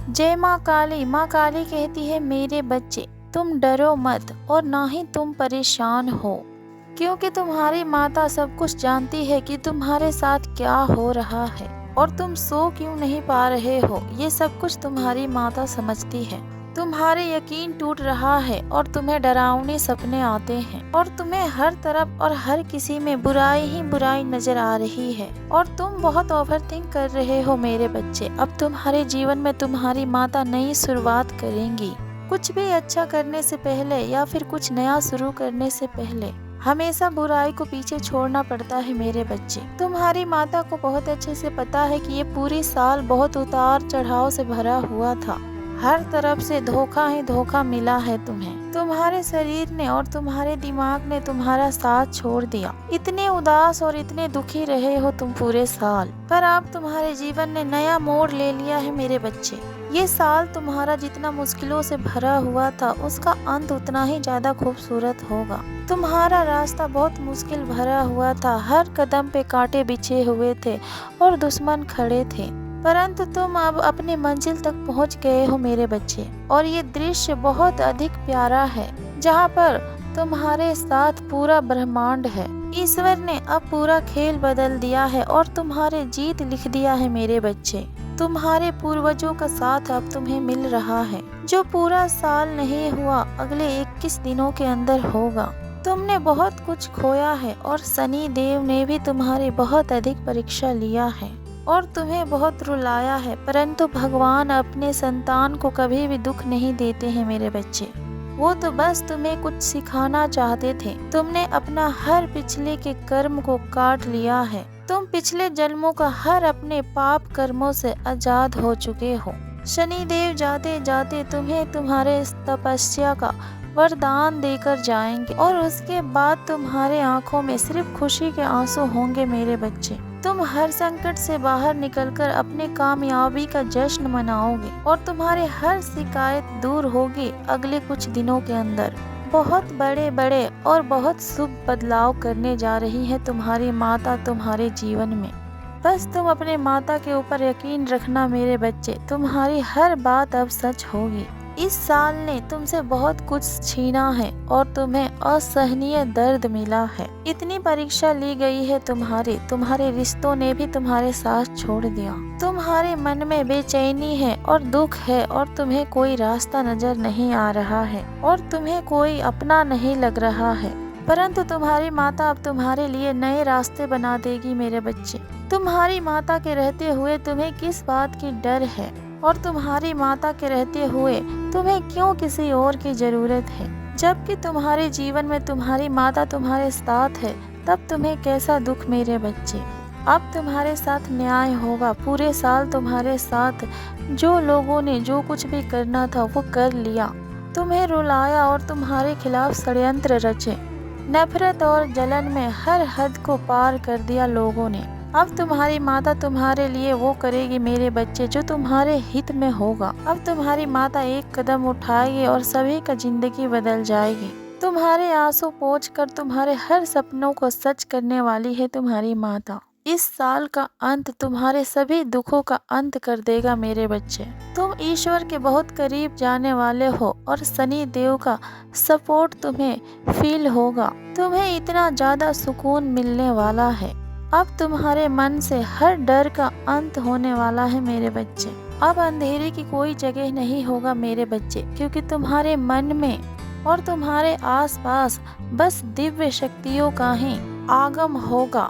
जय माँ काली कहती है मेरे बच्चे तुम डरो मत और ना ही तुम परेशान हो, क्योंकि तुम्हारी माता सब कुछ जानती है कि तुम्हारे साथ क्या हो रहा है और तुम सो क्यों नहीं पा रहे हो। ये सब कुछ तुम्हारी माता समझती है। तुम्हारे यकीन टूट रहा है और तुम्हें डरावने सपने आते हैं और तुम्हें हर तरफ और हर किसी में बुराई ही बुराई नजर आ रही है और तुम बहुत ओवरथिंक कर रहे हो मेरे बच्चे। अब तुम्हारे जीवन में तुम्हारी माता नई शुरुआत करेंगी। कुछ भी अच्छा करने से पहले या फिर कुछ नया शुरू करने से पहले हमेशा बुराई को पीछे छोड़ना पड़ता है मेरे बच्चे। तुम्हारी माता को बहुत अच्छे से पता है कि ये पूरी साल बहुत उतार चढ़ाव से भरा हुआ था। हर तरफ से धोखा ही धोखा मिला है तुम्हें। तुम्हारे शरीर ने और तुम्हारे दिमाग ने तुम्हारा साथ छोड़ दिया। इतने उदास और इतने दुखी रहे हो तुम पूरे साल, पर अब तुम्हारे जीवन ने नया मोड़ ले लिया है मेरे बच्चे। ये साल तुम्हारा जितना मुश्किलों से भरा हुआ था उसका अंत उतना ही ज्यादा खूबसूरत होगा। तुम्हारा रास्ता बहुत मुश्किल भरा हुआ था, हर कदम पे कांटे बिछे हुए थे और दुश्मन खड़े थे, परंतु तुम अब अपने मंजिल तक पहुंच गए हो मेरे बच्चे। और ये दृश्य बहुत अधिक प्यारा है जहां पर तुम्हारे साथ पूरा ब्रह्मांड है। ईश्वर ने अब पूरा खेल बदल दिया है और तुम्हारे जीत लिख दिया है मेरे बच्चे। तुम्हारे पूर्वजों का साथ अब तुम्हें मिल रहा है। जो पूरा साल नहीं हुआ अगले 21 दिनों के अंदर होगा। तुमने बहुत कुछ खोया है और शनि देव ने भी तुम्हारी बहुत अधिक परीक्षा लिया है और तुम्हें बहुत रुलाया है, परंतु भगवान अपने संतान को कभी भी दुख नहीं देते हैं मेरे बच्चे। वो तो बस तुम्हें कुछ सिखाना चाहते थे। तुमने अपना हर पिछले के कर्म को काट लिया है। तुम पिछले जन्मों का हर अपने पाप कर्मों से आजाद हो चुके हो। शनि देव जाते जाते तुम्हें तुम्हारे तपस्या का वरदान देकर जाएंगे और उसके बाद तुम्हारे आंखों में सिर्फ खुशी के आंसू होंगे मेरे बच्चे। तुम हर संकट से बाहर निकलकर अपने कामयाबी का जश्न मनाओगे और तुम्हारे हर शिकायत दूर होगी अगले कुछ दिनों के अंदर। बहुत बड़े बड़े और बहुत शुभ बदलाव करने जा रही है तुम्हारी माता तुम्हारे जीवन में। बस तुम अपने माता के ऊपर यकीन रखना मेरे बच्चे, तुम्हारी हर बात अब सच होगी। इस साल ने तुमसे बहुत कुछ छीना है और तुम्हें असहनीय दर्द मिला है। इतनी परीक्षा ली गई है तुम्हारे रिश्तों ने भी तुम्हारे साथ छोड़ दिया। तुम्हारे मन में बेचैनी है और दुख है और तुम्हें कोई रास्ता नजर नहीं आ रहा है और तुम्हें कोई अपना नहीं लग रहा है, परंतु तुम्हारी माता अब तुम्हारे लिए नए रास्ते बना देगी मेरे बच्चे। तुम्हारी माता के रहते हुए तुम्हें किस बात की डर है और तुम्हारी माता के रहते हुए तुम्हें क्यों किसी और की जरूरत है। जबकि तुम्हारे जीवन में तुम्हारी माता तुम्हारे साथ है, तब तुम्हें कैसा दुख मेरे बच्चे। अब तुम्हारे साथ न्याय होगा। पूरे साल तुम्हारे साथ जो लोगों ने जो कुछ भी करना था वो कर लिया। तुम्हें रुलाया और तुम्हारे खिलाफ षड्यंत्र रचे। नफरत और जलन में हर हद को पार कर दिया लोगों ने। अब तुम्हारी माता तुम्हारे लिए वो करेगी मेरे बच्चे जो तुम्हारे हित में होगा। अब तुम्हारी माता एक कदम उठाएगी और सभी का जिंदगी बदल जाएगी। तुम्हारे आंसू पोंछकर तुम्हारे हर सपनों को सच करने वाली है तुम्हारी माता। इस साल का अंत तुम्हारे सभी दुखों का अंत कर देगा मेरे बच्चे। तुम ईश्वर के बहुत करीब जाने वाले हो और शनि देव का सपोर्ट तुम्हें फील होगा। तुम्हें इतना ज्यादा सुकून मिलने वाला है। अब तुम्हारे मन से हर डर का अंत होने वाला है मेरे बच्चे। अब अंधेरे की कोई जगह नहीं होगा मेरे बच्चे, क्योंकि तुम्हारे मन में और तुम्हारे आसपास बस दिव्य शक्तियों का ही आगम होगा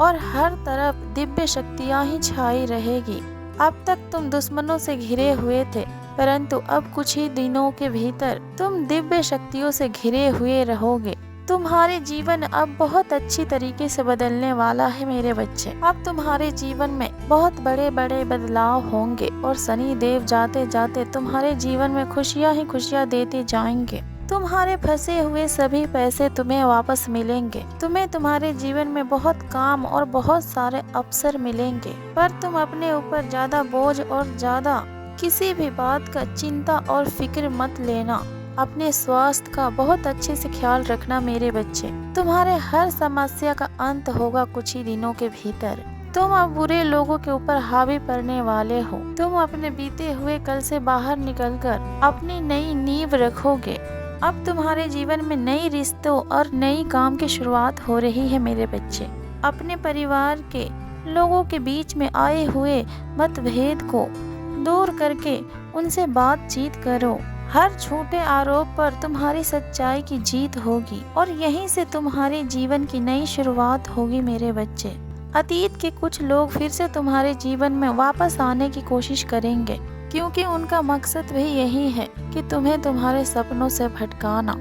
और हर तरफ दिव्य शक्तियां ही छाई रहेगी। अब तक तुम दुश्मनों से घिरे हुए थे, परंतु अब कुछ ही दिनों के भीतर तुम दिव्य शक्तियों से घिरे हुए रहोगे। तुम्हारे जीवन अब बहुत अच्छी तरीके से बदलने वाला है मेरे बच्चे। अब तुम्हारे जीवन में बहुत बड़े बड़े बदलाव होंगे और शनि देव जाते जाते तुम्हारे जीवन में खुशियां ही खुशियां देते जाएंगे। तुम्हारे फंसे हुए सभी पैसे तुम्हें वापस मिलेंगे। तुम्हें तुम्हारे जीवन में बहुत काम और बहुत सारे अवसर मिलेंगे, पर तुम अपने ऊपर ज्यादा बोझ और ज्यादा किसी भी बात का चिंता और फिक्र मत लेना। अपने स्वास्थ्य का बहुत अच्छे से ख्याल रखना मेरे बच्चे। तुम्हारे हर समस्या का अंत होगा कुछ ही दिनों के भीतर। तुम अब बुरे लोगों के ऊपर हावी पड़ने वाले हो। तुम अपने बीते हुए कल से बाहर निकलकर अपनी नई नींव रखोगे। अब तुम्हारे जीवन में नई रिश्तों और नई काम की शुरुआत हो रही है मेरे बच्चे। अपने परिवार के लोगों के बीच में आए हुए मतभेद को दूर करके उनसे बातचीत करो। हर झूठे आरोप पर तुम्हारी सच्चाई की जीत होगी और यहीं से तुम्हारे जीवन की नई शुरुआत होगी मेरे बच्चे। अतीत के कुछ लोग फिर से तुम्हारे जीवन में वापस आने की कोशिश करेंगे, क्योंकि उनका मकसद भी यही है कि तुम्हें तुम्हारे सपनों से भटकाना।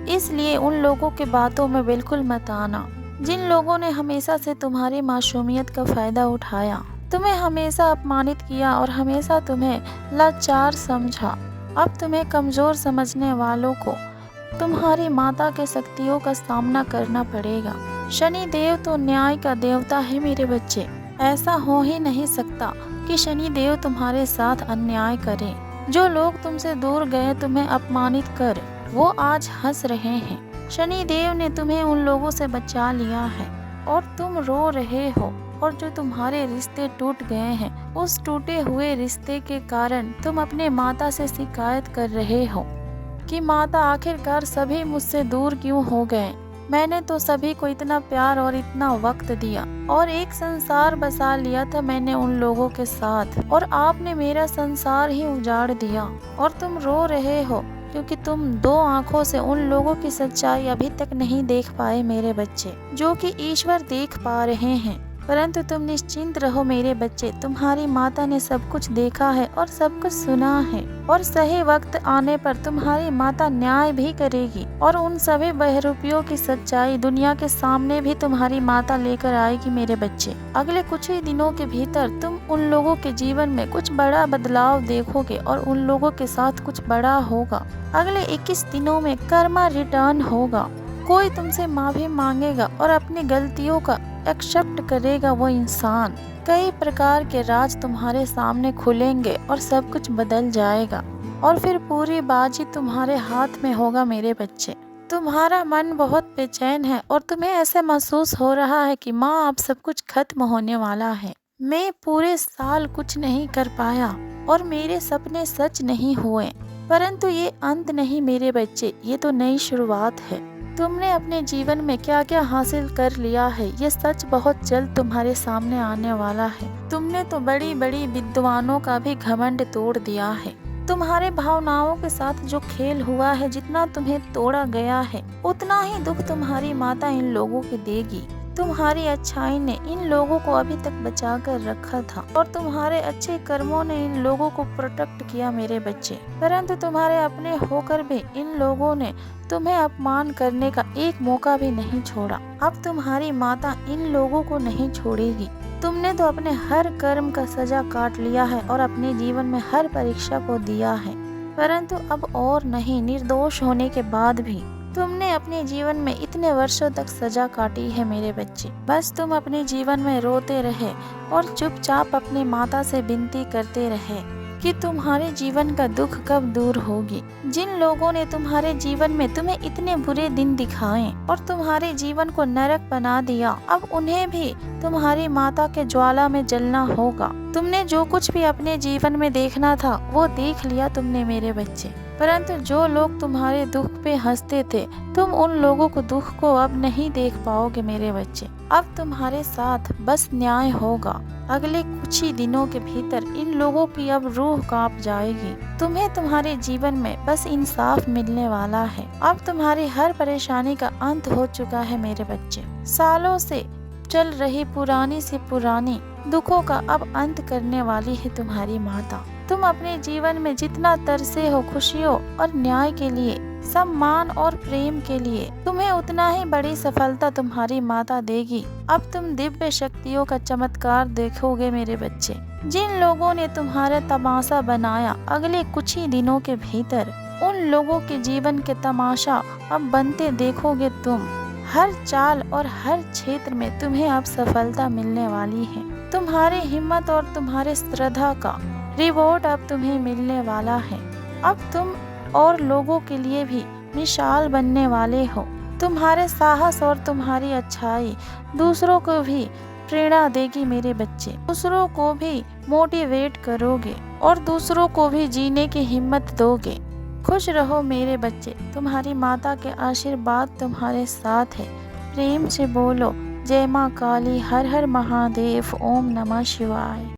इसलिए उन लोगों के बातों में बिल्कुल मत आना जिन लोगों ने हमेशा से तुम्हारी मासूमियत का फायदा उठाया, तुम्हें हमेशा अपमानित किया और हमेशा तुम्हें लाचार समझा। अब तुम्हें कमजोर समझने वालों को तुम्हारी माता के शक्तियों का सामना करना पड़ेगा। शनि देव तो न्याय का देवता है मेरे बच्चे। ऐसा हो ही नहीं सकता कि शनि देव तुम्हारे साथ अन्याय करे। जो लोग तुमसे दूर गए तुम्हें अपमानित कर, वो आज हंस रहे हैं। शनि देव ने तुम्हें उन लोगों से बचा लिया है और तुम रो रहे हो। और जो तुम्हारे रिश्ते टूट गए हैं, उस टूटे हुए रिश्ते के कारण तुम अपने माता से शिकायत कर रहे हो कि माता आखिरकार सभी मुझसे दूर क्यों हो गए। मैंने तो सभी को इतना प्यार और इतना वक्त दिया और एक संसार बसा लिया था मैंने उन लोगों के साथ, और आपने मेरा संसार ही उजाड़ दिया। और तुम रो रहे हो क्योंकि तुम दो आंखों से उन लोगों की सच्चाई अभी तक नहीं देख पाए मेरे बच्चे, जो कि ईश्वर देख पा रहे हैं। परंतु तुम निश्चिंत रहो मेरे बच्चे, तुम्हारी माता ने सब कुछ देखा है और सब कुछ सुना है, और सही वक्त आने पर तुम्हारी माता न्याय भी करेगी और उन सभी बहरूपियों की सच्चाई दुनिया के सामने भी तुम्हारी माता लेकर आएगी मेरे बच्चे। अगले कुछ ही दिनों के भीतर तुम उन लोगों के जीवन में कुछ बड़ा बदलाव देखोगे और उन लोगों के साथ कुछ बड़ा होगा। अगले 21 दिनों में कर्मा रिटर्न होगा। कोई तुमसे माफी मांगेगा और अपनी गलतियों का एक्सेप्ट करेगा वो इंसान। कई प्रकार के राज तुम्हारे सामने खुलेंगे और सब कुछ बदल जाएगा और फिर पूरी बाजी तुम्हारे हाथ में होगा मेरे बच्चे। तुम्हारा मन बहुत बेचैन है और तुम्हें ऐसा महसूस हो रहा है कि माँ अब सब कुछ खत्म होने वाला है। मैं पूरे साल कुछ नहीं कर पाया और मेरे सपने सच नहीं हुए, परंतु ये अंत नहीं मेरे बच्चे, ये तो नई शुरुआत है। तुमने अपने जीवन में क्या क्या हासिल कर लिया है ये सच बहुत जल्द तुम्हारे सामने आने वाला है। तुमने तो बड़ी बड़ी विद्वानों का भी घमंड तोड़ दिया है। तुम्हारे भावनाओं के साथ जो खेल हुआ है, जितना तुम्हें तोड़ा गया है उतना ही दुख तुम्हारी माता इन लोगों को देगी। तुम्हारी अच्छाई ने इन लोगों को अभी तक बचा कर रखा था और तुम्हारे अच्छे कर्मों ने इन लोगों को प्रोटेक्ट किया मेरे बच्चे, परंतु तुम्हारे अपने होकर भी इन लोगों ने तुम्हें अपमान करने का एक मौका भी नहीं छोड़ा। अब तुम्हारी माता इन लोगों को नहीं छोड़ेगी। तुमने तो अपने हर कर्म का सजा काट लिया है और अपने जीवन में हर परीक्षा को दिया है, परंतु अब और नहीं। निर्दोष होने के बाद भी तुमने अपने जीवन में इतने वर्षों तक सजा काटी है मेरे बच्चे। बस तुम अपने जीवन में रोते रहे और चुपचाप अपने माता से विनती करते रहे कि तुम्हारे जीवन का दुख कब दूर होगी। जिन लोगों ने तुम्हारे जीवन में तुम्हें इतने बुरे दिन दिखाए और तुम्हारे जीवन को नरक बना दिया, अब उन्हें भी तुम्हारी माता के ज्वाला में जलना होगा। तुमने जो कुछ भी अपने जीवन में देखना था वो देख लिया तुमने मेरे बच्चे, परंतु जो लोग तुम्हारे दुख पे हंसते थे, तुम उन लोगों को दुख को अब नहीं देख पाओगे मेरे बच्चे। अब तुम्हारे साथ बस न्याय होगा। अगले कुछ ही दिनों के भीतर इन लोगों की अब रूह कांप जाएगी। तुम्हें तुम्हारे जीवन में बस इंसाफ मिलने वाला है। अब तुम्हारी हर परेशानी का अंत हो चुका है मेरे बच्चे। सालों से चल रही पुरानी से पुरानी दुखों का अब अंत करने वाली है तुम्हारी माता। तुम अपने जीवन में जितना तरसे हो खुशियों और न्याय के लिए, सम्मान और प्रेम के लिए, तुम्हें उतना ही बड़ी सफलता तुम्हारी माता देगी। अब तुम दिव्य शक्तियों का चमत्कार देखोगे मेरे बच्चे। जिन लोगों ने तुम्हारा तमाशा बनाया, अगले कुछ ही दिनों के भीतर उन लोगों के जीवन के तमाशा अब बनते देखोगे तुम। हर चाल और हर क्षेत्र में तुम्हें अब सफलता मिलने वाली है। तुम्हारी हिम्मत और तुम्हारे श्रद्धा का रिवॉर्ड अब तुम्हें मिलने वाला है। अब तुम और लोगों के लिए भी मिसाल बनने वाले हो। तुम्हारे साहस और तुम्हारी अच्छाई दूसरों को भी प्रेरणा देगी मेरे बच्चे। दूसरों को भी मोटिवेट करोगे और दूसरों को भी जीने की हिम्मत दोगे। खुश रहो मेरे बच्चे, तुम्हारी माता के आशीर्वाद तुम्हारे साथ है। प्रेम से बोलो जय माँ काली, हर हर महादेव, ओम नमः शिवाय।